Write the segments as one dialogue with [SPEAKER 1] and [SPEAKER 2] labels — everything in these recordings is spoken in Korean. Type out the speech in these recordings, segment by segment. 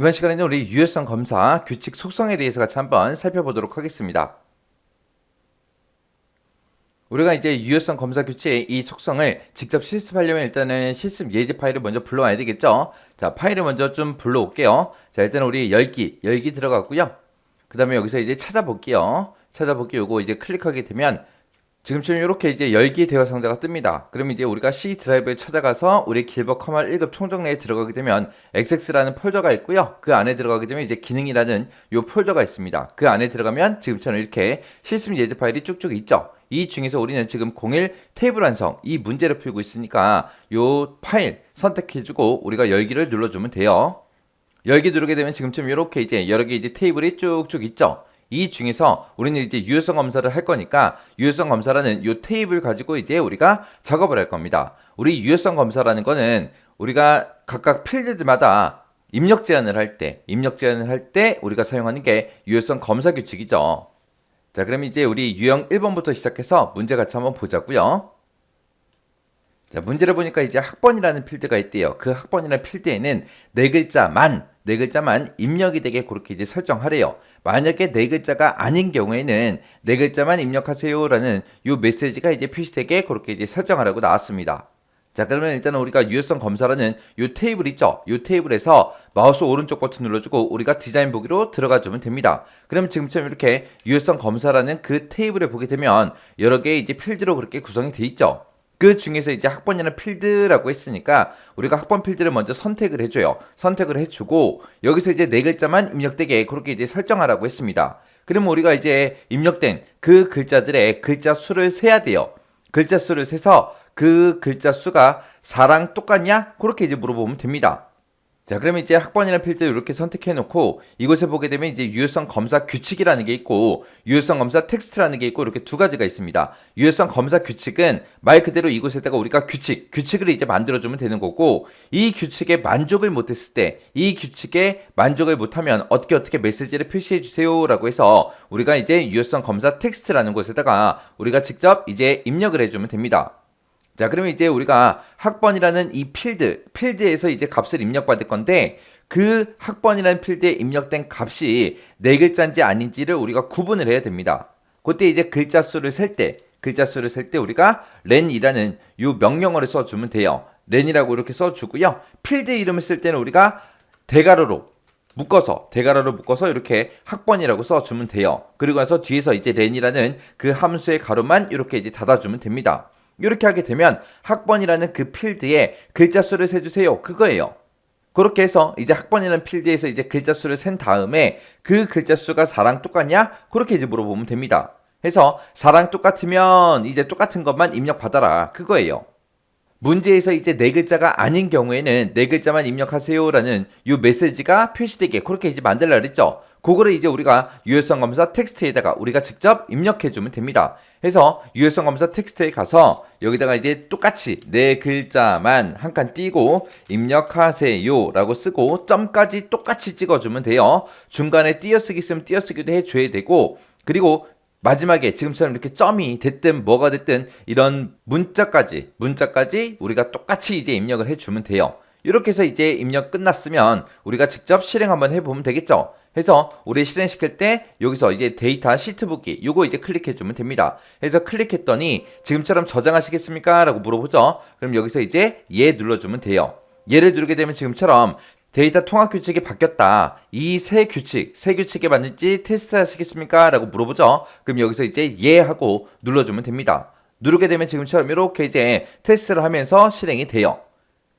[SPEAKER 1] 이번 시간에는 우리 유효성 검사 규칙 속성에 대해서 같이 한번 살펴보도록 하겠습니다. 우리가 이제 유효성 검사 규칙의 이 속성을 직접 실습하려면 일단은 실습 예제 파일을 먼저 불러와야 되겠죠. 자, 파일을 먼저 좀 불러올게요. 자, 일단 우리 열기 들어갔고요. 그 다음에 여기서 이제 찾아볼게요. 요거 이제 클릭하게 되면 지금처럼 이렇게 이제 열기 대화 상자가 뜹니다. 그럼 이제 우리가 C 드라이브에 찾아가서 우리 길버 커널 1급 총정 내에 들어가게 되면 XX라는 폴더가 있고요. 그 안에 들어가게 되면 이제 기능이라는 요 폴더가 있습니다. 그 안에 들어가면 지금처럼 이렇게 실습 예제 파일이 쭉쭉 있죠. 이 중에서 우리는 지금 01 테이블 완성 이 문제를 풀고 있으니까 요 파일 선택해주고 우리가 열기를 눌러주면 돼요. 열기 누르게 되면 지금처럼 이렇게 이제 여러 개 이제 테이블이 쭉쭉 있죠. 이 중에서 우리는 이제 유효성 검사를 할 거니까 유효성 검사라는 이 테이블 가지고 이제 우리가 작업을 할 겁니다. 우리 유효성 검사라는 거는 우리가 각각 필드마다 입력 제한을 할 때 우리가 사용하는 게 유효성 검사 규칙이죠. 자, 그럼 이제 우리 유형 1번부터 시작해서 문제 같이 한번 보자고요. 자, 문제를 보니까 이제 학번이라는 필드가 있대요. 그 학번이라는 필드에는 네 글자만 입력이 되게 그렇게 이제 설정하래요. 만약에 네 글자가 아닌 경우에는 네 글자만 입력하세요라는 요 메시지가 이제 표시되게 그렇게 이제 설정하라고 나왔습니다. 자, 그러면 일단 우리가 유효성 검사라는 요 테이블 있죠? 요 테이블에서 마우스 오른쪽 버튼 눌러주고 우리가 디자인 보기로 들어가 주면 됩니다. 그러면 지금처럼 이렇게 유효성 검사라는 그 테이블에 보게 되면 여러 개의 이제 필드로 그렇게 구성이 돼 있죠. 그 중에서 이제 학번이라는 필드라고 했으니까 우리가 학번 필드를 먼저 선택을 해줘요. 선택을 해주고 여기서 이제 네 글자만 입력되게 그렇게 이제 설정하라고 했습니다. 그러면 우리가 이제 입력된 그 글자들의 글자 수를 세야 돼요. 글자 수를 세서 그 글자 수가 4랑 똑같냐? 그렇게 이제 물어보면 됩니다. 자, 그러면 이제 학번이라는 필드를 이렇게 선택해 놓고 이곳에 보게 되면 이제 유효성 검사 규칙이라는 게 있고 유효성 검사 텍스트라는 게 있고 이렇게 두 가지가 있습니다. 유효성 검사 규칙은 말 그대로 이곳에다가 우리가 규칙을 이제 만들어주면 되는 거고 이 규칙에 만족을 못했을 때 이 규칙에 만족을 못하면 어떻게 메시지를 표시해 주세요라고 해서 우리가 이제 유효성 검사 텍스트라는 곳에다가 우리가 직접 이제 입력을 해주면 됩니다. 자, 그러면 이제 우리가 학번이라는 이 필드에서 이제 값을 입력받을 건데 그 학번이라는 필드에 입력된 값이 네 글자인지 아닌지를 우리가 구분을 해야 됩니다. 그때 이제 글자 수를 셀 때 우리가 len이라는 요 명령어를 써주면 돼요. len이라고 이렇게 써주고요. 필드 이름을 쓸 때는 우리가 대괄호로 묶어서 이렇게 학번이라고 써주면 돼요. 그리고 나서 뒤에서 이제 len이라는 그 함수의 가로만 이렇게 이제 닫아주면 됩니다. 이렇게 하게 되면 학번이라는 그 필드에 글자 수를 세주세요. 그거예요. 그렇게 해서 이제 학번이라는 필드에서 이제 글자 수를 센 다음에 그 글자 수가 4랑 똑같냐? 그렇게 이제 물어보면 됩니다. 해서 4랑 똑같으면 이제 똑같은 것만 입력받아라. 그거예요. 문제에서 이제 네 글자가 아닌 경우에는 네 글자만 입력하세요라는 이 메시지가 표시되게 그렇게 이제 만들라 그랬죠. 그거를 이제 우리가 유효성 검사 텍스트에다가 우리가 직접 입력해주면 됩니다. 해서 유효성 검사 텍스트에 가서 여기다가 이제 똑같이 네 글자만 한 칸 띄고 입력하세요라고 쓰고 점까지 똑같이 찍어주면 돼요. 중간에 띄어쓰기 있으면 띄어쓰기도 해줘야 되고 그리고 마지막에 지금처럼 이렇게 점이 됐든 뭐가 됐든 이런 문자까지 우리가 똑같이 이제 입력을 해주면 돼요. 이렇게 해서 이제 입력 끝났으면 우리가 직접 실행 한번 해보면 되겠죠. 해서 우리 실행시킬 때 여기서 이제 데이터 시트 보기 요거 이제 클릭해주면 됩니다. 해서 클릭했더니 지금처럼 저장하시겠습니까? 라고 물어보죠. 그럼 여기서 이제 예 눌러주면 돼요. 예를 누르게 되면 지금처럼 데이터 통합 규칙이 바뀌었다. 이 새 규칙에 맞는지 테스트 하시겠습니까? 라고 물어보죠. 그럼 여기서 이제 예 하고 눌러주면 됩니다. 누르게 되면 지금처럼 이렇게 이제 테스트를 하면서 실행이 돼요.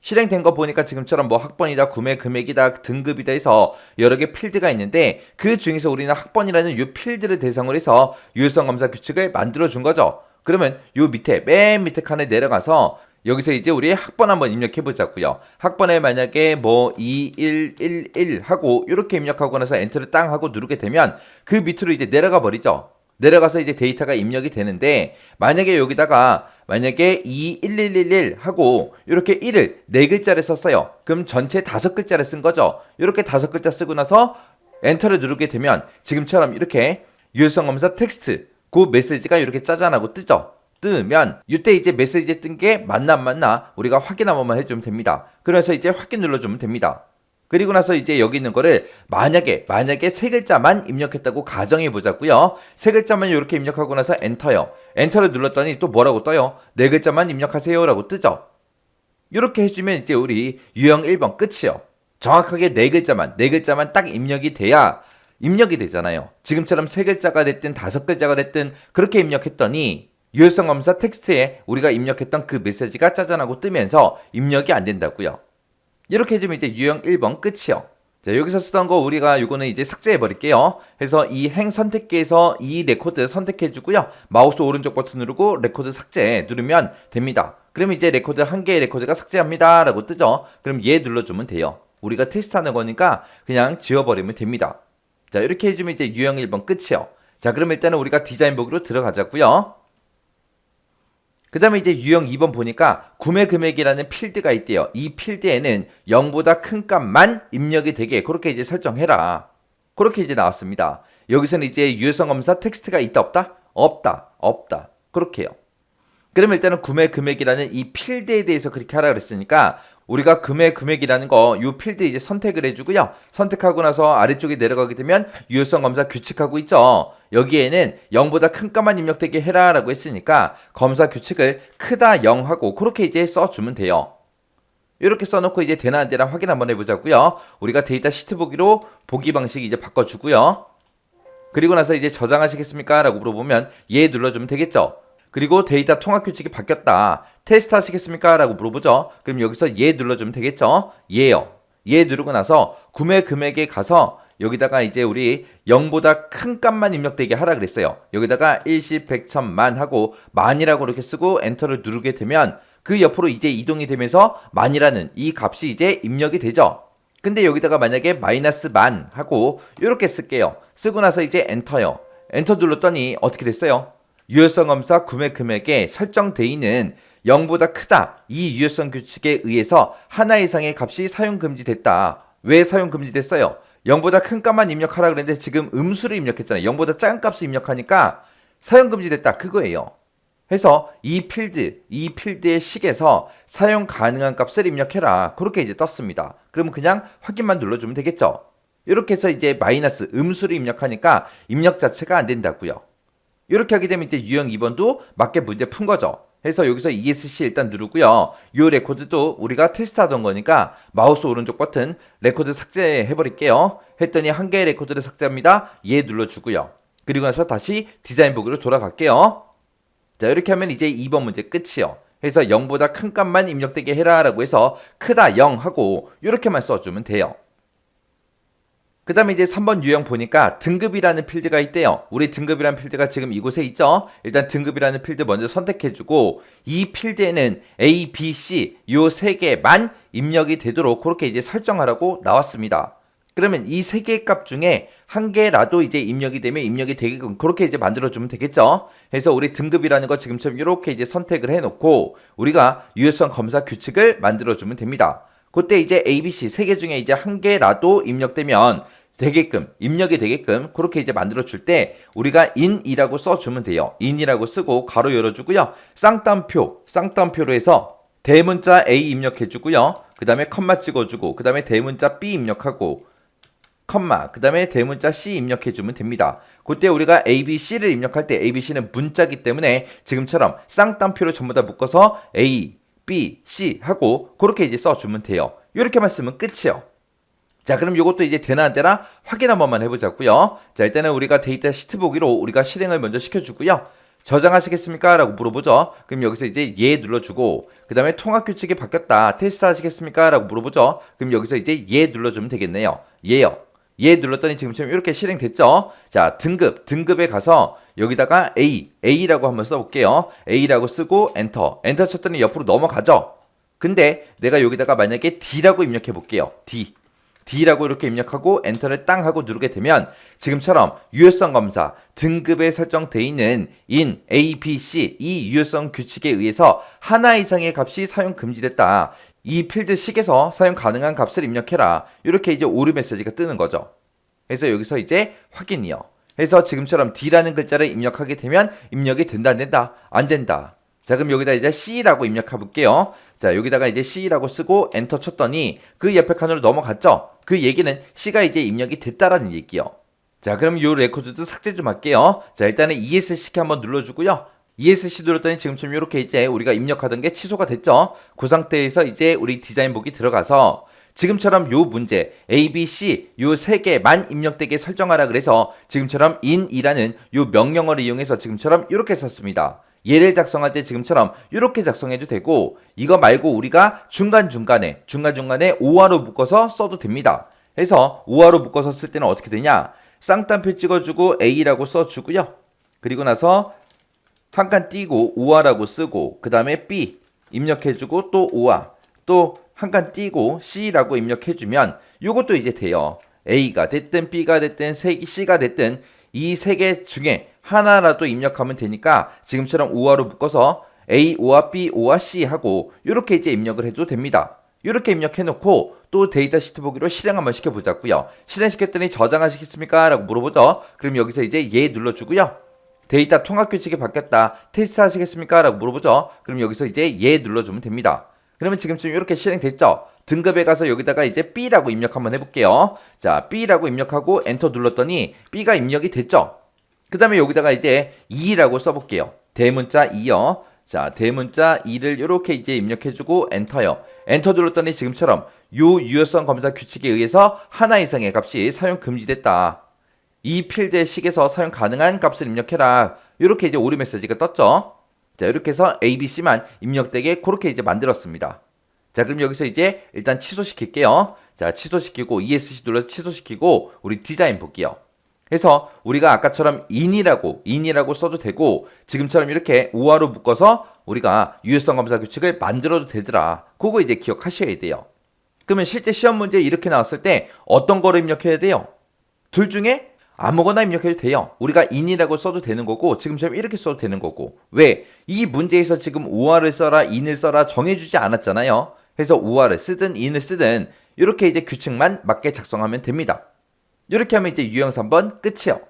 [SPEAKER 1] 실행된 거 보니까 지금처럼 뭐 학번이다, 구매 금액이다, 등급이다 해서 여러 개 필드가 있는데 그 중에서 우리는 학번이라는 이 필드를 대상으로 해서 유효성 검사 규칙을 만들어 준 거죠. 그러면 요 맨 밑에 칸에 내려가서 여기서 이제 우리 학번 한번 입력해 보자고요. 학번에 만약에 뭐 2111 하고 이렇게 입력하고 나서 엔터를 땅 하고 누르게 되면 그 밑으로 이제 내려가 버리죠. 내려가서 이제 데이터가 입력이 되는데 만약에 여기다가 21111 하고 이렇게 1을 네 글자를 썼어요. 그럼 전체 5글자를 쓴 거죠. 이렇게 5글자 쓰고 나서 엔터를 누르게 되면 지금처럼 이렇게 유효성 검사 텍스트 그 메시지가 이렇게 짜잔하고 뜨죠. 뜨면 이때 이제 메시지 뜬 게 맞나 안 맞나 우리가 확인 한 번만 해주면 됩니다. 그래서 이제 확인 눌러주면 됩니다. 그리고 나서 이제 여기 있는 거를 만약에 세 글자만 입력했다고 가정해 보자고요. 세 글자만 이렇게 입력하고 나서 엔터요. 엔터를 눌렀더니 또 뭐라고 떠요? 네 글자만 입력하세요라고 뜨죠. 이렇게 해주면 이제 우리 유형 1번 끝이요. 정확하게 네 글자만 딱 입력이 돼야 입력이 되잖아요. 지금처럼 세 글자가 됐든 다섯 글자가 됐든 그렇게 입력했더니 유효성 검사 텍스트에 우리가 입력했던 그 메시지가 짜잔하고 뜨면서 입력이 안 된다고요. 이렇게 해주면 이제 유형 1번 끝이요. 자, 여기서 쓰던 거 우리가 요거는 이제 삭제해 버릴게요. 그래서 이 행 선택기에서 이 레코드 선택해 주고요. 마우스 오른쪽 버튼 누르고 레코드 삭제 누르면 됩니다. 그러면 이제 레코드 한 개의 레코드가 삭제합니다 라고 뜨죠. 그럼 얘 눌러주면 돼요. 우리가 테스트하는 거니까 그냥 지워버리면 됩니다. 자, 이렇게 해주면 이제 유형 1번 끝이요. 자, 그럼 일단은 우리가 디자인 보기로 들어가자고요. 그 다음에 이제 유형 2번 보니까 구매 금액이라는 필드가 있대요. 이 필드에는 0보다 큰 값만 입력이 되게 그렇게 이제 설정해라. 그렇게 이제 나왔습니다. 여기서는 이제 유효성 검사 텍스트가 있다 없다? 없다. 그렇게요. 그러면 일단은 구매 금액이라는 이 필드에 대해서 그렇게 하라 그랬으니까 우리가 구매 금액이라는 거 이 필드 이제 선택을 해주고요. 선택하고 나서 아래쪽에 내려가게 되면 유효성 검사 규칙하고 있죠. 여기에는 0보다 큰 값만 입력되게 해라 라고 했으니까 검사 규칙을 크다 0 하고 그렇게 이제 써주면 돼요. 이렇게 써놓고 이제 되나 안 되나 확인 한번 해보자고요. 우리가 데이터 시트 보기로 보기 방식 이제 바꿔주고요. 그리고 나서 이제 저장하시겠습니까? 라고 물어보면 예 눌러주면 되겠죠. 그리고 데이터 통합 규칙이 바뀌었다. 테스트 하시겠습니까? 라고 물어보죠. 그럼 여기서 예 눌러주면 되겠죠. 예요. 예 누르고 나서 구매 금액에 가서 여기다가 이제 우리 0보다 큰 값만 입력되게 하라 그랬어요. 여기다가 일십, 백, 천만 하고 만이라고 이렇게 쓰고 엔터를 누르게 되면 그 옆으로 이제 이동이 되면서 만이라는 이 값이 이제 입력이 되죠. 근데 여기다가 만약에 마이너스 만 하고 이렇게 쓸게요. 쓰고 나서 이제 엔터요. 엔터 눌렀더니 어떻게 됐어요? 유효성 검사 구매 금액에 설정되어 있는 0보다 크다 이 유효성 규칙에 의해서 하나 이상의 값이 사용 금지됐다. 왜 사용 금지됐어요? 0보다 큰 값만 입력하라 그랬는데 지금 음수를 입력했잖아요. 0보다 작은 값을 입력하니까 사용 금지됐다 그거예요. 해서 이 필드의 식에서 사용 가능한 값을 입력해라. 그렇게 이제 떴습니다. 그러면 그냥 확인만 눌러주면 되겠죠. 이렇게 해서 이제 마이너스 음수를 입력하니까 입력 자체가 안 된다고요. 이렇게 하게 되면 이제 유형 2번도 맞게 문제 푼 거죠. 해서 여기서 ESC 일단 누르고요. 이 레코드도 우리가 테스트하던 거니까 마우스 오른쪽 버튼 레코드 삭제해 버릴게요. 했더니 한 개의 레코드를 삭제합니다. 예 눌러주고요. 그리고 나서 다시 디자인 보기로 돌아갈게요. 자, 이렇게 하면 이제 2번 문제 끝이요. 해서 0보다 큰 값만 입력되게 해라 라고 해서 크다 0 하고 이렇게만 써주면 돼요. 그 다음에 이제 3번 유형 보니까 등급이라는 필드가 있대요. 우리 등급이라는 필드가 지금 이곳에 있죠. 일단 등급이라는 필드 먼저 선택해주고 이 필드에는 A, B, C 요 세 개만 입력이 되도록 그렇게 이제 설정하라고 나왔습니다. 그러면 이 세 개의 값 중에 한 개라도 이제 입력이 되면 입력이 되게끔 그렇게 이제 만들어주면 되겠죠. 해서 우리 등급이라는 거 지금처럼 이렇게 이제 선택을 해놓고 우리가 유효성 검사 규칙을 만들어주면 됩니다. 그때 이제 A, B, C 세 개 중에 이제 한 개라도 입력되면 되게끔 입력이 되게끔 그렇게 이제 만들어 줄 때 우리가 in이라고 써주면 돼요. in이라고 쓰고 가로 열어주고요. 쌍따옴표로 해서 대문자 A 입력해주고요. 그 다음에 컴마 찍어주고 그 다음에 대문자 B 입력하고 컴마 그 다음에 대문자 C 입력해주면 됩니다. 그때 우리가 A, B, C를 입력할 때 A, B, C는 문자기 때문에 지금처럼 쌍따옴표로 전부 다 묶어서 A, B, C 하고 그렇게 이제 써주면 돼요. 이렇게만 쓰면 끝이에요. 자, 그럼 이것도 이제 되나 안 되나 확인 한 번만 해보자고요. 자, 일단은 우리가 데이터 시트 보기로 우리가 실행을 먼저 시켜주고요. 저장하시겠습니까? 라고 물어보죠. 그럼 여기서 이제 예 눌러주고 그 다음에 통합 규칙이 바뀌었다. 테스트 하시겠습니까? 라고 물어보죠. 그럼 여기서 이제 예 눌러주면 되겠네요. 예요. 예 눌렀더니 지금처럼 이렇게 실행됐죠. 자, 등급에 가서 여기다가 A라고 한번 써볼게요. A라고 쓰고 엔터 쳤더니 옆으로 넘어가죠. 근데 내가 여기다가 만약에 D라고 입력해 볼게요. D라고 이렇게 입력하고 엔터를 땅 하고 누르게 되면 지금처럼 유효성 검사 등급에 설정되어 있는 in A, B, C 이 유효성 규칙에 의해서 하나 이상의 값이 사용 금지됐다. 이 필드 식에서 사용 가능한 값을 입력해라. 이렇게 이제 오류 메시지가 뜨는 거죠. 그래서 여기서 이제 확인이요. 해서 지금처럼 D라는 글자를 입력하게 되면 입력이 된다 안 된다? 안 된다. 자, 그럼 여기다 이제 C라고 입력해 볼게요. 자, 여기다가 이제 C라고 쓰고 엔터 쳤더니 그 옆에 칸으로 넘어갔죠? 그 얘기는 C가 이제 입력이 됐다라는 얘기요. 자, 그럼 요 레코드도 삭제 좀 할게요. 자, 일단은 ESC 키 한번 눌러주고요. ESC 눌렀더니 지금처럼 이렇게 이제 우리가 입력하던 게 취소가 됐죠. 그 상태에서 이제 우리 디자인 보기 들어가서 지금처럼 요 문제 A, B, C 요 세 개만 입력되게 설정하라 그래서 지금처럼 in이라는 요 명령어를 이용해서 지금처럼 이렇게 썼습니다. 얘를 작성할 때 지금처럼 이렇게 작성해도 되고 이거 말고 우리가 중간중간에 오화로 묶어서 써도 됩니다. 해서 오화로 묶어서 쓸 때는 어떻게 되냐? 쌍따옴표 찍어주고 A라고 써주고요. 그리고 나서 한 칸 띄고 오화라고 쓰고 그 다음에 B 입력해주고 또 오화 또 한 칸 띄고 C라고 입력해주면 요것도 이제 돼요. A가 됐든 B가 됐든 C가 됐든 이 세 개 중에 하나라도 입력하면 되니까 지금처럼 오화로 묶어서 A, 오화, B, 오화, C 하고 이렇게 이제 입력을 해도 됩니다. 이렇게 입력해놓고 또 데이터 시트 보기로 실행 한번 시켜보자고요. 실행시켰더니 저장하시겠습니까? 라고 물어보죠. 그럼 여기서 이제 예 눌러주고요. 데이터 통합 규칙이 바뀌었다. 테스트 하시겠습니까? 라고 물어보죠. 그럼 여기서 이제 예 눌러주면 됩니다. 그러면 지금쯤 이렇게 실행됐죠? 등급에 가서 여기다가 이제 B라고 입력 한번 해볼게요. 자, B라고 입력하고 엔터 눌렀더니 B가 입력이 됐죠? 그 다음에 여기다가 이제 2라고 써볼게요. 대문자 2요. 자, 대문자 2를 이렇게 이제 입력해주고 엔터요. 엔터 눌렀더니 지금처럼 요 유효성 검사 규칙에 의해서 하나 이상의 값이 사용 금지됐다. 이 필드의 식에서 사용 가능한 값을 입력해라. 이렇게 이제 오류 메시지가 떴죠. 자, 이렇게 해서 A, B, C만 입력되게 그렇게 이제 만들었습니다. 자, 그럼 여기서 이제 일단 취소시킬게요. 자, 취소시키고 ESC 눌러서 취소시키고 우리 디자인 볼게요. 그래서 우리가 아까처럼 in이라고 써도 되고 지금처럼 이렇게 오화로 묶어서 우리가 유효성 검사 규칙을 만들어도 되더라. 그거 이제 기억하셔야 돼요. 그러면 실제 시험 문제 이렇게 나왔을 때 어떤 거를 입력해야 돼요? 둘 중에 아무거나 입력해도 돼요. 우리가 in이라고 써도 되는 거고 지금처럼 이렇게 써도 되는 거고. 왜? 이 문제에서 지금 오화를 써라 in을 써라 정해주지 않았잖아요. 그래서 오화를 쓰든 in을 쓰든 이렇게 이제 규칙만 맞게 작성하면 됩니다. 이렇게 하면 이제 유형 3번 끝이요.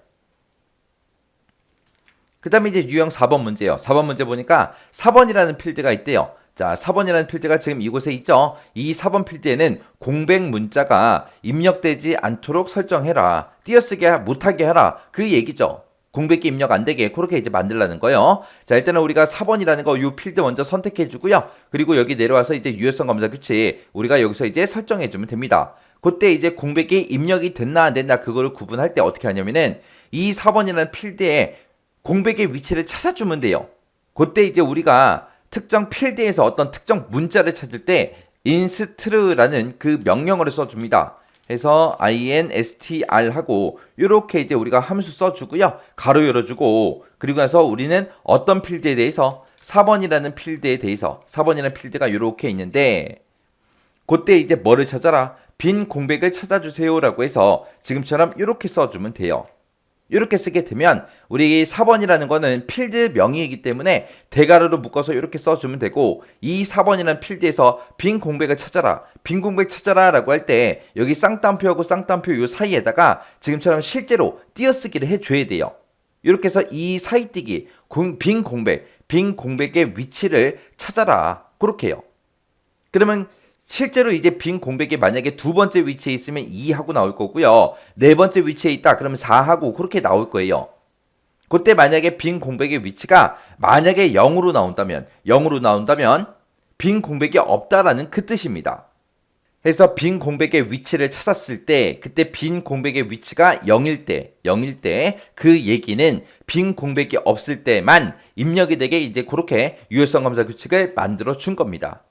[SPEAKER 1] 그 다음에 이제 유형 4번 문제요. 4번 문제 보니까 4번이라는 필드가 있대요. 자, 4번이라는 필드가 지금 이곳에 있죠. 이 4번 필드에는 공백 문자가 입력되지 않도록 설정해라. 띄어쓰기 못하게 해라. 그 얘기죠. 공백이 입력 안 되게 그렇게 이제 만들라는 거예요. 자, 일단은 우리가 4번이라는 거 이 필드 먼저 선택해 주고요. 그리고 여기 내려와서 이제 유효성 검사 규칙 우리가 여기서 이제 설정해 주면 됩니다. 그때 이제 공백이 입력이 됐나 안 됐나 그거를 구분할 때 어떻게 하냐면은 이 4번이라는 필드에 공백의 위치를 찾아주면 돼요. 그때 이제 우리가 특정 필드에서 어떤 특정 문자를 찾을 때 instr라는 그 명령어를 써줍니다. 해서 instr 하고 이렇게 이제 우리가 함수 써주고요. 가로 열어주고 그리고 나서 우리는 어떤 필드에 대해서 4번이라는 필드에 대해서 4번이라는 필드가 이렇게 있는데 그때 이제 뭐를 찾아라? 빈 공백을 찾아주세요 라고 해서 지금처럼 이렇게 써주면 돼요. 이렇게 쓰게 되면 우리 4번이라는 거는 필드 명의이기 때문에 대가로로 묶어서 이렇게 써주면 되고 이 4번이라는 필드에서 빈 공백을 찾아라. 빈 공백 찾아라 라고 할 때 여기 쌍따옴표하고 쌍따옴표 요 사이에다가 지금처럼 실제로 띄어쓰기를 해줘야 돼요. 이렇게 해서 이 사이뛰기 빈 공백의 위치를 찾아라. 그렇게 해요. 그러면 실제로 이제 빈 공백이 만약에 두 번째 위치에 있으면 2하고 나올 거고요. 네 번째 위치에 있다 그러면 4하고 그렇게 나올 거예요. 그때 만약에 빈 공백의 위치가 만약에 0으로 나온다면 빈 공백이 없다라는 그 뜻입니다. 그래서 빈 공백의 위치를 찾았을 때 그때 빈 공백의 위치가 0일 때 그 얘기는 빈 공백이 없을 때만 입력이 되게 이제 그렇게 유효성 검사 규칙을 만들어 준 겁니다.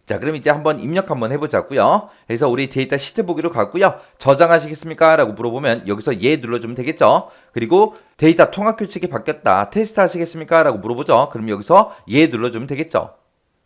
[SPEAKER 1] 자, 그럼 이제 한번 입력 한번 해보자고요. 그래서 우리 데이터 시트 보기로 가고요. 저장하시겠습니까? 라고 물어보면 여기서 예 눌러주면 되겠죠. 그리고 데이터 통합 규칙이 바뀌었다. 테스트 하시겠습니까? 라고 물어보죠. 그럼 여기서 예 눌러주면 되겠죠.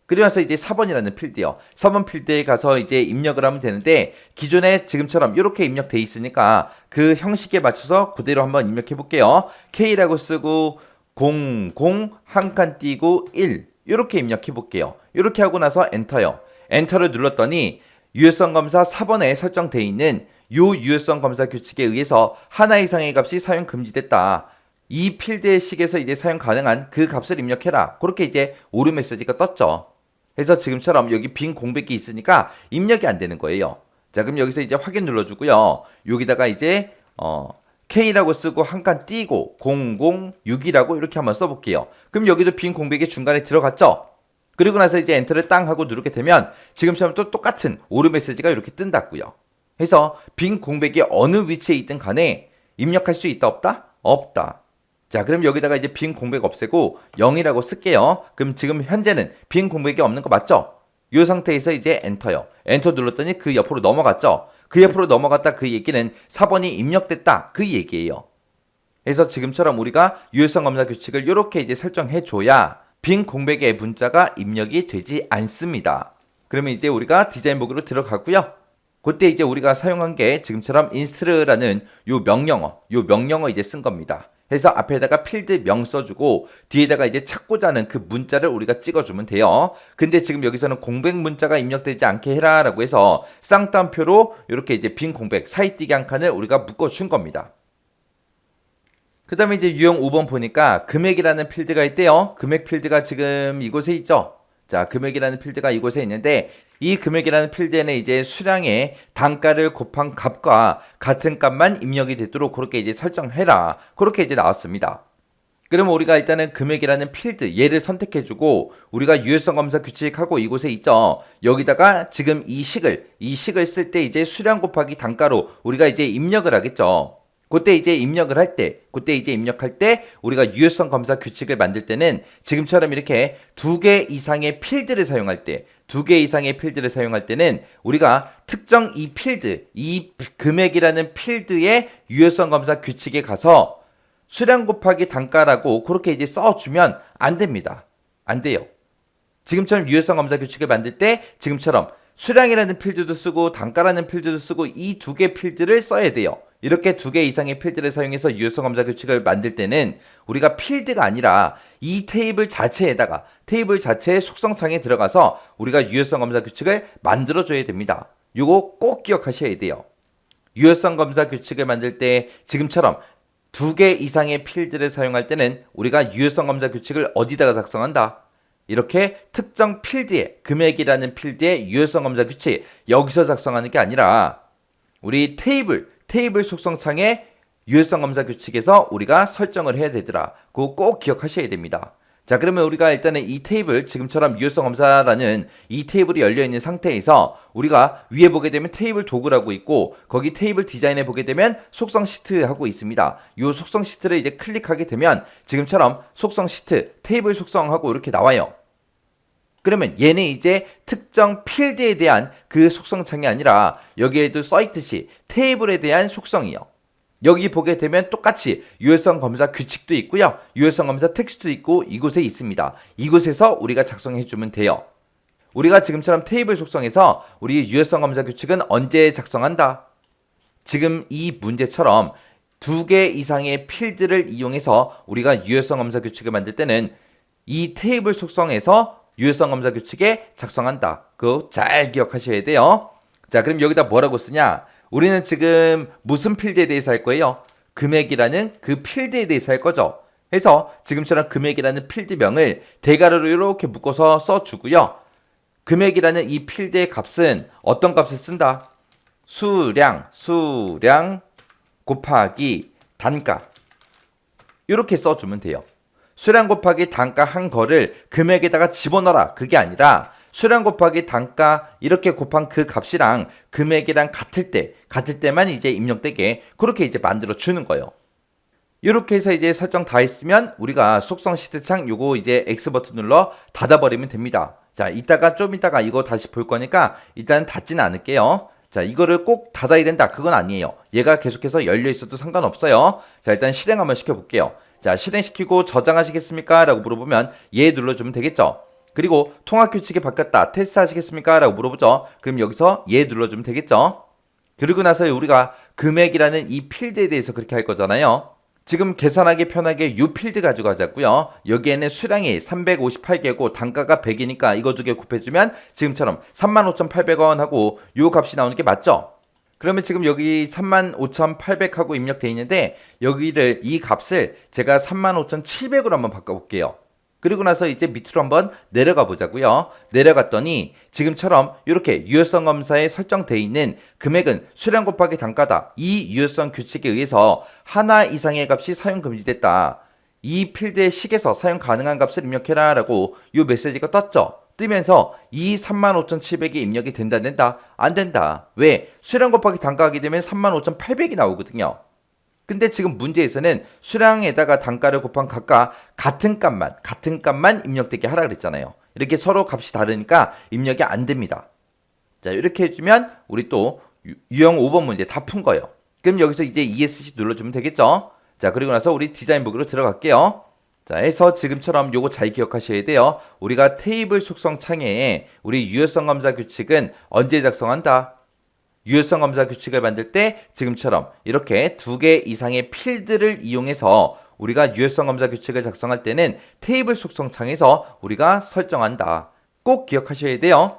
[SPEAKER 1] 그러면서 이제 4번이라는 필드요. 4번 필드에 가서 이제 입력을 하면 되는데 기존에 지금처럼 이렇게 입력돼 있으니까 그 형식에 맞춰서 그대로 한번 입력해 볼게요. K라고 쓰고 00 한 칸 띄고 1 이렇게 입력해 볼게요. 이렇게 하고 나서 엔터요. 엔터를 눌렀더니 유효성 검사 4번에 설정되어 있는 요 유효성 검사 규칙에 의해서 하나 이상의 값이 사용 금지됐다. 이 필드의 식에서 이제 사용 가능한 그 값을 입력해라. 그렇게 이제 오류 메시지가 떴죠. 그래서 지금처럼 여기 빈 공백이 있으니까 입력이 안 되는 거예요. 자, 그럼 여기서 이제 확인 눌러주고요. 여기다가 이제 K라고 쓰고 한 칸 띄고 006이라고 이렇게 한번 써볼게요. 그럼 여기도 빈 공백이 중간에 들어갔죠? 그리고 나서 이제 엔터를 땅 하고 누르게 되면 지금처럼 또 똑같은 오류 메시지가 이렇게 뜬다고요. 해서 빈 공백이 어느 위치에 있든 간에 입력할 수 있다 없다? 없다. 자, 그럼 여기다가 이제 빈 공백 없애고 0이라고 쓸게요. 그럼 지금 현재는 빈 공백이 없는 거 맞죠? 이 상태에서 이제 엔터요. 엔터 눌렀더니 그 옆으로 넘어갔죠? 그 옆으로 넘어갔다 그 얘기는 4번이 입력됐다 그 얘기예요. 그래서 지금처럼 우리가 유효성 검사 규칙을 이렇게 이제 설정해 줘야 빈 공백의 문자가 입력이 되지 않습니다. 그러면 이제 우리가 디자인 보기로 들어가고요. 그때 이제 우리가 사용한 게 지금처럼 인스트라는 요 명령어 이제 쓴 겁니다. 해서 앞에다가 필드 명 써주고 뒤에다가 이제 찾고자 하는 그 문자를 우리가 찍어주면 돼요. 근데 지금 여기서는 공백 문자가 입력되지 않게 해라 라고 해서 쌍따옴표로 이렇게 이제 빈 공백 사이뛰기 한 칸을 우리가 묶어준 겁니다. 그 다음에 이제 유형 5번 보니까 금액이라는 필드가 있대요. 금액 필드가 지금 이곳에 있죠. 자, 금액이라는 필드가 이곳에 있는데 이 금액이라는 필드에는 이제 수량의 단가를 곱한 값과 같은 값만 입력이 되도록 그렇게 이제 설정해라. 그렇게 이제 나왔습니다. 그러면 우리가 일단은 금액이라는 필드 얘를 선택해주고 우리가 유효성 검사 규칙하고 이곳에 있죠. 여기다가 지금 이 식을 쓸 때 이제 수량 곱하기 단가로 우리가 이제 입력을 하겠죠. 그때 이제 입력할 때 우리가 유효성 검사 규칙을 만들 때는 지금처럼 이렇게 두 개 이상의 필드를 사용할 때는 우리가 특정 이 필드, 이 금액이라는 필드의 유효성 검사 규칙에 가서 수량 곱하기 단가라고 그렇게 이제 써주면 안 됩니다. 안 돼요. 지금처럼 유효성 검사 규칙을 만들 때 지금처럼 수량이라는 필드도 쓰고 단가라는 필드도 쓰고 이 두 개 필드를 써야 돼요. 이렇게 두 개 이상의 필드를 사용해서 유효성 검사 규칙을 만들 때는 우리가 필드가 아니라 이 테이블 자체의 속성창에 들어가서 우리가 유효성 검사 규칙을 만들어 줘야 됩니다. 요거 꼭 기억하셔야 돼요. 유효성 검사 규칙을 만들 때 지금처럼 두 개 이상의 필드를 사용할 때는 우리가 유효성 검사 규칙을 어디다가 작성한다? 이렇게 특정 필드의 금액이라는 필드의 유효성 검사 규칙 여기서 작성하는 게 아니라 우리 테이블 속성창에 유효성 검사 규칙에서 우리가 설정을 해야 되더라. 그거 꼭 기억하셔야 됩니다. 자, 그러면 우리가 일단은 이 테이블 지금처럼 유효성 검사라는 이 테이블이 열려 있는 상태에서 우리가 위에 보게 되면 테이블 도구라고 있고 거기 테이블 디자인에 보게 되면 속성 시트 하고 있습니다. 이 속성 시트를 이제 클릭하게 되면 지금처럼 속성 시트 테이블 속성하고 이렇게 나와요. 그러면 얘는 이제 특정 필드에 대한 그 속성창이 아니라 여기에도 써있듯이 테이블에 대한 속성이요. 여기 보게 되면 똑같이 유효성 검사 규칙도 있고요. 유효성 검사 텍스트도 있고 이곳에 있습니다. 이곳에서 우리가 작성해주면 돼요. 우리가 지금처럼 테이블 속성에서 우리 유효성 검사 규칙은 언제 작성한다? 지금 이 문제처럼 두 개 이상의 필드를 이용해서 우리가 유효성 검사 규칙을 만들 때는 이 테이블 속성에서 유효성 검사 규칙에 작성한다. 그거 잘 기억하셔야 돼요. 자, 그럼 여기다 뭐라고 쓰냐? 우리는 지금 무슨 필드에 대해서 할 거예요? 금액이라는 그 필드에 대해서 할 거죠. 그래서 지금처럼 금액이라는 필드명을 대괄호로 이렇게 묶어서 써주고요. 금액이라는 이 필드의 값은 어떤 값을 쓴다? 수량 곱하기 단가 이렇게 써주면 돼요. 수량 곱하기 단가 한 거를 금액에다가 집어넣어라. 그게 아니라 수량 곱하기 단가 이렇게 곱한 그 값이랑 금액이랑 같을 때만 이제 입력되게 그렇게 이제 만들어 주는 거예요. 이렇게 해서 이제 설정 다 했으면 우리가 속성 시트창 요거 이제 X 버튼 눌러 닫아버리면 됩니다. 자, 좀 이따가 이거 다시 볼 거니까 일단 닫지는 않을게요. 자, 이거를 꼭 닫아야 된다. 그건 아니에요. 얘가 계속해서 열려 있어도 상관없어요. 자, 일단 실행 한번 시켜볼게요. 자, 실행시키고 저장하시겠습니까? 라고 물어보면 예 눌러주면 되겠죠. 그리고 통합 규칙이 바뀌었다. 테스트 하시겠습니까? 라고 물어보죠. 그럼 여기서 예 눌러주면 되겠죠. 그리고 나서 우리가 금액이라는 이 필드에 대해서 그렇게 할 거잖아요. 지금 계산하기 편하게 이 필드 가지고 하자고요. 여기에는 수량이 358개고 단가가 100이니까 이거 두 개 곱해주면 지금처럼 35,800원 하고 이 값이 나오는 게 맞죠? 그러면 지금 여기 35,800하고 입력되어 있는데 이 값을 제가 35,700으로 한번 바꿔볼게요. 그리고 나서 이제 밑으로 한번 내려가 보자고요. 내려갔더니 지금처럼 이렇게 유효성 검사에 설정되어 있는 금액은 수량 곱하기 단가다. 이 유효성 규칙에 의해서 하나 이상의 값이 사용 금지됐다. 이 필드의 식에서 사용 가능한 값을 입력해라 라고 이 메시지가 떴죠. 뜨면서 이 35,700이 입력이 된다 안 된다? 안 된다. 왜? 수량 곱하기 단가 하게 되면 35,800이 나오거든요. 근데 지금 문제에서는 수량에다가 단가를 곱한 각각 같은 값만 입력되게 하라 그랬잖아요. 이렇게 서로 값이 다르니까 입력이 안 됩니다. 자, 이렇게 해주면 우리 또 유형 5번 문제 다 푼 거예요. 그럼 여기서 이제 ESC 눌러주면 되겠죠? 자, 그리고 나서 우리 디자인 보기로 들어갈게요. 자, 해서 지금처럼 요거 잘 기억하셔야 돼요. 우리가 테이블 속성 창에 우리 유효성 검사 규칙은 언제 작성한다? 유효성 검사 규칙을 만들 때 지금처럼 이렇게 2개 이상의 필드를 이용해서 우리가 유효성 검사 규칙을 작성할 때는 테이블 속성 창에서 우리가 설정한다. 꼭 기억하셔야 돼요.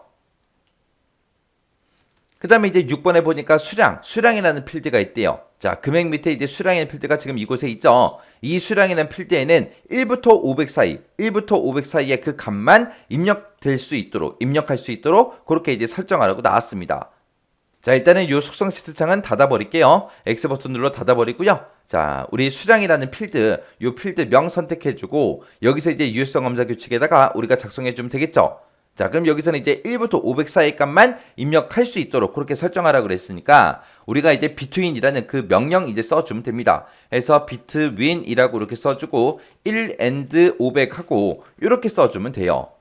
[SPEAKER 1] 그 다음에 이제 6번에 보니까 수량이라는 필드가 있대요. 자, 금액 밑에 이제 수량이라는 필드가 지금 이곳에 있죠. 이 수량이라는 필드에는 1부터 500 사이, 1부터 500 사이의 그 값만 입력할 수 있도록 그렇게 이제 설정하라고 나왔습니다. 자, 일단은 이 속성 시트 창은 닫아버릴게요. X 버튼 눌러 닫아버리고요. 자, 우리 수량이라는 필드, 이 필드 명 선택해주고 여기서 이제 유효성 검사 규칙에다가 우리가 작성해주면 되겠죠. 자, 그럼 여기서는 이제 1부터 500 사이 값만 입력할 수 있도록 그렇게 설정하라고 그랬으니까 우리가 이제 between이라는 그 명령 이제 써주면 됩니다. 그래서 between이라고 이렇게 써주고 1 and 500 하고 이렇게 써주면 돼요.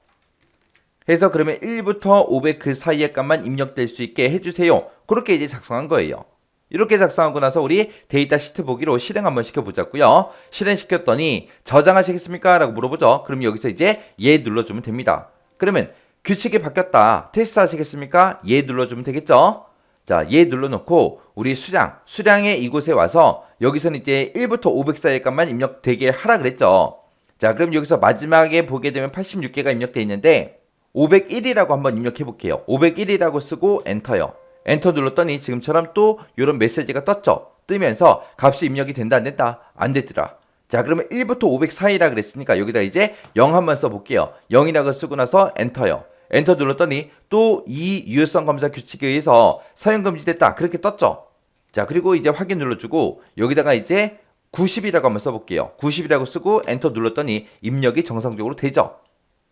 [SPEAKER 1] 해서 그러면 1부터 500 그 사이의 값만 입력될 수 있게 해주세요. 그렇게 이제 작성한 거예요. 이렇게 작성하고 나서 우리 데이터 시트 보기로 실행 한번 시켜보자고요. 실행시켰더니 저장하시겠습니까? 라고 물어보죠. 그럼 여기서 이제 예 눌러주면 됩니다. 그러면 규칙이 바뀌었다. 테스트 하시겠습니까? 예 눌러주면 되겠죠? 자, 예 눌러놓고 우리 수량의 이곳에 와서 여기서는 이제 1부터 500 사이의 값만 입력되게 하라 그랬죠. 자, 그럼 여기서 마지막에 보게 되면 86개가 입력되어 있는데 501이라고 한번 입력해 볼게요. 501이라고 쓰고 엔터요. 엔터 눌렀더니 지금처럼 또 이런 메시지가 떴죠. 뜨면서 값이 입력이 된다 안 된다? 안 되더라. 자, 그러면 1부터 500 사이라 그랬으니까 여기다 이제 0 한번 써볼게요. 0이라고 쓰고 나서 엔터요. 엔터 눌렀더니 또 이 유효성 검사 규칙에 의해서 사용 금지됐다. 그렇게 떴죠. 자, 그리고 이제 확인 눌러주고 여기다가 이제 90이라고 한번 써볼게요. 90이라고 쓰고 엔터 눌렀더니 입력이 정상적으로 되죠.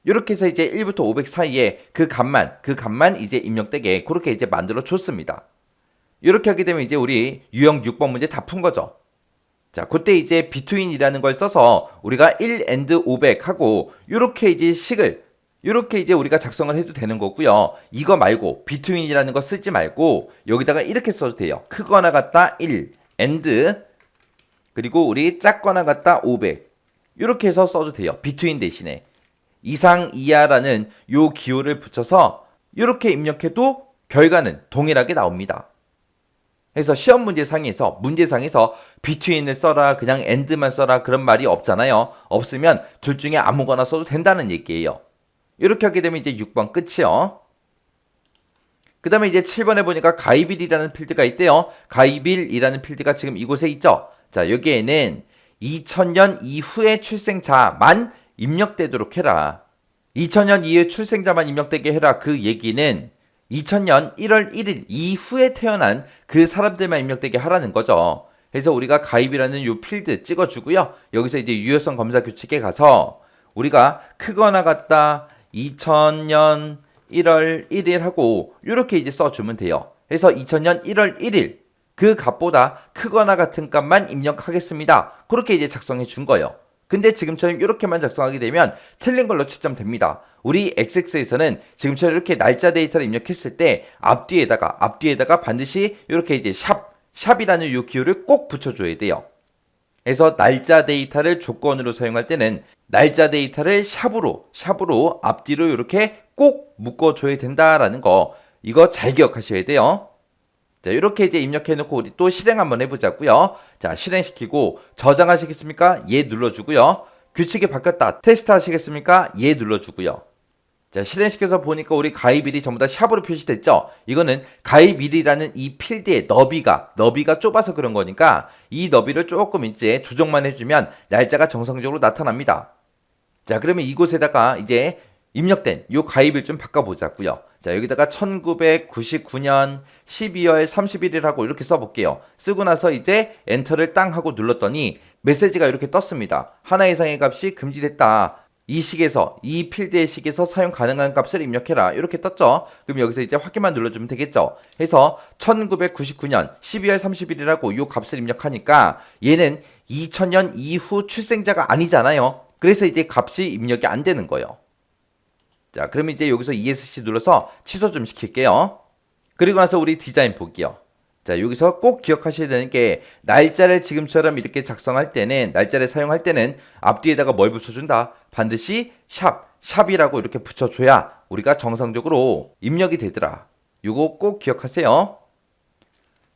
[SPEAKER 1] 이렇게 해서 이제 1부터 500 사이에 그 값만 이제 입력되게 그렇게 이제 만들어 줬습니다. 이렇게 하게 되면 이제 우리 유형 6번 문제 다 푼 거죠. 자, 그때 이제 between이라는 걸 써서 우리가 1 and 500 하고 이렇게 이제 이렇게 이제 우리가 작성을 해도 되는 거고요. 이거 말고 between이라는 거 쓰지 말고 여기다가 이렇게 써도 돼요. 크거나 같다 1 and 그리고 우리 작거나 같다 500 이렇게 해서 써도 돼요. between 대신에 이상 이하라는 요 기호를 붙여서 이렇게 입력해도 결과는 동일하게 나옵니다. 그래서 시험 문제상에서 between을 써라 그냥 and만 써라 그런 말이 없잖아요. 없으면 둘 중에 아무거나 써도 된다는 얘기예요. 이렇게 하게 되면 이제 6번 끝이요. 그 다음에 이제 7번에 보니까 가입일이라는 필드가 있대요. 가입일이라는 필드가 지금 이곳에 있죠. 자, 여기에는 2000년 이후의 출생자만 입력되도록 해라. 2000년 이후의 출생자만 입력되게 해라. 그 얘기는 2000년 1월 1일 이후에 태어난 그 사람들만 입력되게 하라는 거죠. 그래서 우리가 가입이라는 요 필드 찍어주고요. 여기서 이제 유효성 검사 규칙에 가서 우리가 크거나 같다 2000년 1월 1일 하고 이렇게 이제 써주면 돼요. 그래서 2000년 1월 1일 그 값보다 크거나 같은 값만 입력하겠습니다. 그렇게 이제 작성해 준 거예요. 근데 지금처럼 이렇게만 작성하게 되면 틀린 걸로 채점됩니다. 우리 XX에서는 지금처럼 이렇게 날짜 데이터를 입력했을 때 앞뒤에다가 반드시 이렇게 이제 샵이라는 이 기호를 꼭 붙여줘야 돼요. 그래서 날짜 데이터를 조건으로 사용할 때는 날짜 데이터를 샵으로 앞뒤로 이렇게 꼭 묶어줘야 된다라는 거 이거 잘 기억하셔야 돼요. 자, 이렇게 이제 입력해놓고 우리 또 실행 한번 해보자고요. 자, 실행시키고 저장하시겠습니까? 예 눌러주고요. 규칙이 바뀌었다. 테스트 하시겠습니까? 예 눌러주고요. 자, 실행시켜서 보니까 우리 가입일이 전부 다 샵으로 표시됐죠? 이거는 가입일이라는 이 필드의 너비가 좁아서 그런 거니까 이 너비를 조금 이제 조정만 해주면 날짜가 정상적으로 나타납니다. 자, 그러면 이곳에다가 이제 입력된 요 가입일 좀 바꿔보자고요. 자, 여기다가 1999년 12월 30일이라고 이렇게 써볼게요. 쓰고 나서 이제 엔터를 땅 하고 눌렀더니 메시지가 이렇게 떴습니다. 하나 이상의 값이 금지됐다. 이 식에서, 이 필드의 식에서 사용 가능한 값을 입력해라. 이렇게 떴죠. 그럼 여기서 이제 확인만 눌러주면 되겠죠. 해서 1999년 12월 30일이라고 요 값을 입력하니까 얘는 2000년 이후 출생자가 아니잖아요. 그래서 이제 값이 입력이 안 되는 거예요. 자, 그럼 이제 여기서 ESC 눌러서 취소 좀 시킬게요. 그리고 나서 우리 디자인 볼게요. 자, 여기서 꼭 기억하셔야 되는 게 날짜를 지금처럼 이렇게 작성할 때는, 날짜를 사용할 때는 앞뒤에다가 뭘 붙여준다? 반드시 샵이라고 이렇게 붙여줘야 우리가 정상적으로 입력이 되더라. 요거 꼭 기억하세요.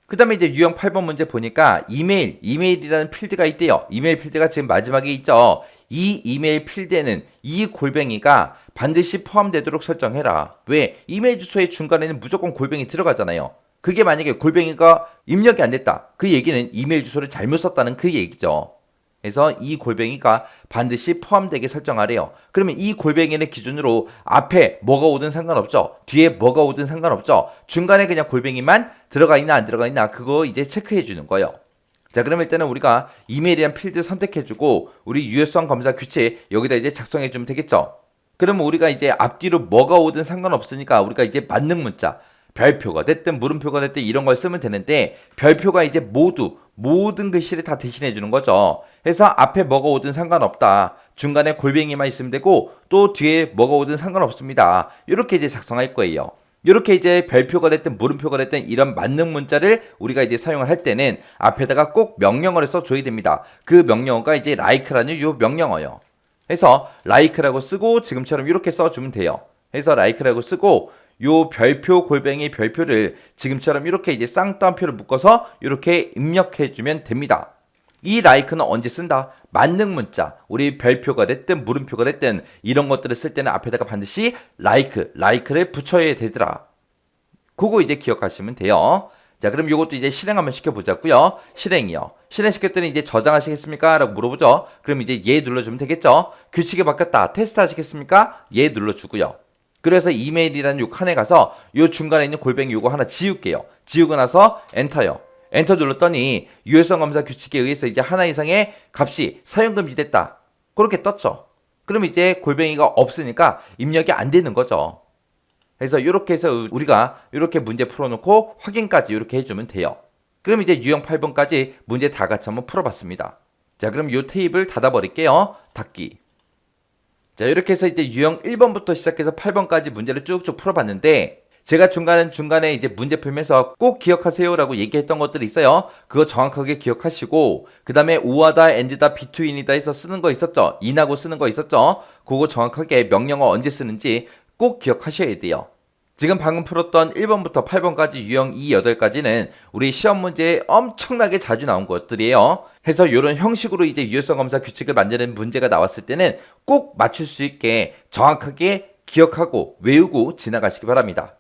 [SPEAKER 1] 그 다음에 이제 유형 8번 문제 보니까 이메일이라는 필드가 있대요. 이메일 필드가 지금 마지막에 있죠. 이 이메일 필드에는 이 골뱅이가 반드시 포함되도록 설정해라. 왜? 이메일 주소의 중간에는 무조건 골뱅이 들어가잖아요. 그게 만약에 골뱅이가 입력이 안 됐다. 그 얘기는 이메일 주소를 잘못 썼다는 그 얘기죠. 그래서 이 골뱅이가 반드시 포함되게 설정하래요. 그러면 이 골뱅이를 기준으로 앞에 뭐가 오든 상관없죠. 뒤에 뭐가 오든 상관없죠. 중간에 그냥 골뱅이만 들어가 있나 안 들어가 있나 그거 이제 체크해 주는 거예요. 자, 그럼 일단은 우리가 이메일이란 필드 선택해주고 우리 유효성 검사 규칙 여기다 이제 작성해주면 되겠죠. 그러면 우리가 이제 앞뒤로 뭐가 오든 상관없으니까 우리가 이제 만능 문자 별표가 됐든 물음표가 됐든 이런 걸 쓰면 되는데 별표가 이제 모든 글씨를 다 대신해 주는 거죠. 해서 앞에 뭐가 오든 상관없다. 중간에 골뱅이만 있으면 되고 또 뒤에 뭐가 오든 상관없습니다. 이렇게 이제 작성할 거예요. 이렇게 이제 별표가 됐든 물음표가 됐든 이런 만능 문자를 우리가 이제 사용을 할 때는 앞에다가 꼭 명령어를 써줘야 됩니다. 그 명령어가 이제 like라는 요 명령어예요. 해서 like라고 쓰고 지금처럼 이렇게 써주면 돼요. 해서 like라고 쓰고 요 별표 골뱅이 별표를 지금처럼 이렇게 이제 쌍따옴표를 묶어서 이렇게 입력해주면 됩니다. 이 like는 언제 쓴다? 만능 문자, 우리 별표가 됐든 물음표가 됐든 이런 것들을 쓸 때는 앞에다가 반드시 like를 붙여야 되더라. 그거 이제 기억하시면 돼요. 자, 그럼 요것도 이제 실행 한번 시켜보자고요. 실행이요. 실행시켰더니 이제 저장하시겠습니까? 라고 물어보죠. 그럼 이제 예 눌러주면 되겠죠. 규칙이 바뀌었다. 테스트 하시겠습니까? 예 눌러주고요. 그래서 이메일이라는 요 칸에 가서 요 중간에 있는 골뱅이 요거 하나 지울게요. 지우고 나서 엔터요. 엔터 눌렀더니 유효성 검사 규칙에 의해서 이제 하나 이상의 값이 사용 금지됐다. 그렇게 떴죠. 그럼 이제 골뱅이가 없으니까 입력이 안 되는 거죠. 그래서 이렇게 해서 우리가 이렇게 문제 풀어놓고 확인까지 이렇게 해주면 돼요. 그럼 이제 유형 8번까지 문제 다 같이 한번 풀어봤습니다. 자, 그럼 이 테이블 닫아버릴게요. 닫기. 자, 이렇게 해서 이제 유형 1번부터 시작해서 8번까지 문제를 쭉쭉 풀어봤는데 제가 중간에 이제 문제 풀면서 꼭 기억하세요라고 얘기했던 것들이 있어요. 그거 정확하게 기억하시고 그 다음에 오하다, 엔드다, 비투인이다 해서 쓰는 거 있었죠. 인하고 쓰는 거 있었죠. 그거 정확하게 명령어 언제 쓰는지 꼭 기억하셔야 돼요. 지금 방금 풀었던 1번부터 8번까지 유형 2, 8까지는 우리 시험 문제에 엄청나게 자주 나온 것들이에요. 해서 이런 형식으로 이제 유효성 검사 규칙을 만드는 문제가 나왔을 때는 꼭 맞출 수 있게 정확하게 기억하고 외우고 지나가시기 바랍니다.